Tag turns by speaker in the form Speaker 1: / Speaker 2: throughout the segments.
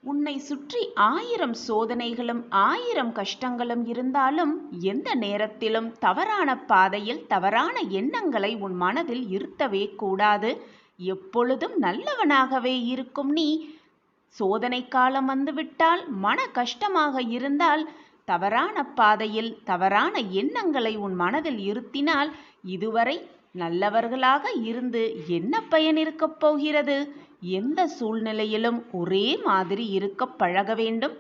Speaker 1: உன்னை சுற்றி 1000 சோதனைகளும் 1000 கஷ்டங்களும் இருந்தாலும் எந்த நேரத்திலும் தவறான பாதையில் தவறான எண்ணங்களை உன் மனதில் இருத்தவே கூடாது. எப்பொழுதும் நல்லவனாகவே இருக்கும் நீ சோதனை காலம் வந்துவிட்டால், மன கஷ்டமாக இருந்தால், தவறான பாதையில் தவறான எண்ணங்களை உன் மனதில் இருத்தினால் இதுவரை நல்லவர்களாக இருந்து என்ன பயன் இருக்கப் போகிறது? எந்த சூழ்நிலையிலும் ஒரே மாதிரி இருக்க பழக வேண்டும்.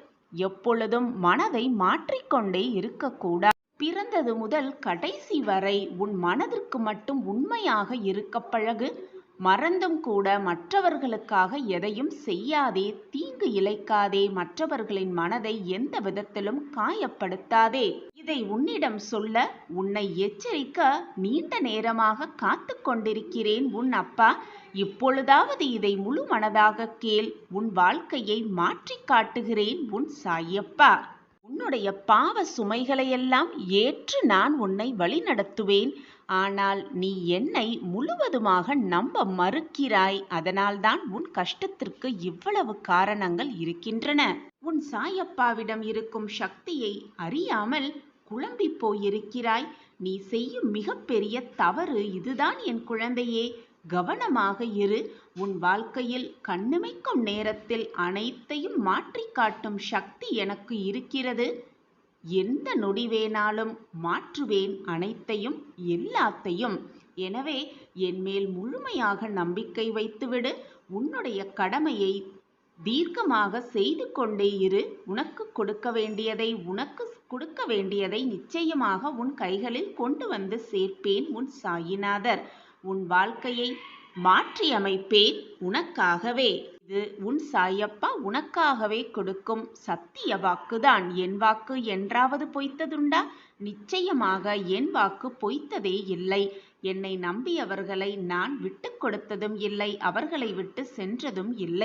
Speaker 1: எப்பொழுதும் மனதை மாற்றிக்கொண்டே இருக்கக்கூடாது. பிறந்தது முதல் கடைசி வரை உன் மனதிற்கு மட்டும் உண்மையாக இருக்க பழகு. மறந்தும் கூட மற்றவர்களுக்காக எதையும் செய்யாதே, தீங்கு இழைக்காதே, மற்றவர்களின் மனதை எந்த விதத்திலும் காயப்படுத்தாதே. இதை உன்னிடம் சொல்ல, உன்னை எச்சரிக்க நீண்ட நேரமாக காத்து கொண்டிருக்கிறேன் உன் அப்பா. இப்பொழுதாவது இதை முழு மனதாக கேள். உன் வாழ்க்கையை மாற்றி காட்டுகிறேன் உன் சாயப்பா. உன்னுடைய பாவ சுமைகளையெல்லாம் ஏற்று நான் உன்னை வழிநடத்துவேன். ஆனால் நீ என்னை முழுவதுமாக நம்ப மறுக்கிறாய். அதனால்தான் உன் கஷ்டத்திற்கு இவ்வளவு காரணங்கள் இருக்கின்றன. உன் சாயப்பாவிடம் இருக்கும் சக்தியை அறியாமல் குழம்பி போயிருக்கிறாய். நீ செய்யும் மிகப்பெரிய தவறு இதுதான் என் குழந்தையே. கவனமாக இரு. உன் வாழ்க்கையில் கண்ணிமைக்கும் நேரத்தில் அனைத்தையும் மாற்றி காட்டும் சக்தி எனக்கு இருக்கிறது. எந்த நொடி வேணாலும் மாற்றுவேன் அனைத்தையும், எல்லாத்தையும். எனவே என்மேல் முழுமையாக நம்பிக்கை வைத்துவிடு. உன்னுடைய கடமையை தீர்க்கமாக செய்து கொண்டே இரு. உனக்கு கொடுக்க வேண்டியதை நிச்சயமாக உன் கைகளில் கொண்டு வந்து சேர்ப்பேன் உன் சாயிநாதர். உன் வாழ்க்கையை மாற்றி அமைப்பேன் உனக்காகவே. இது உன் சாயப்பா உனக்காகவே கொடுக்கும் சத்திய வாக்குதான். என் வாக்கு என்றாவது பொய்த்ததுண்டா? நிச்சயமாக என் வாக்கு பொய்த்ததே இல்லை. என்னை நம்பியவர்களை நான் விட்டு கொடுத்ததும் இல்லை, அவர்களை விட்டு சென்றதும் இல்லை.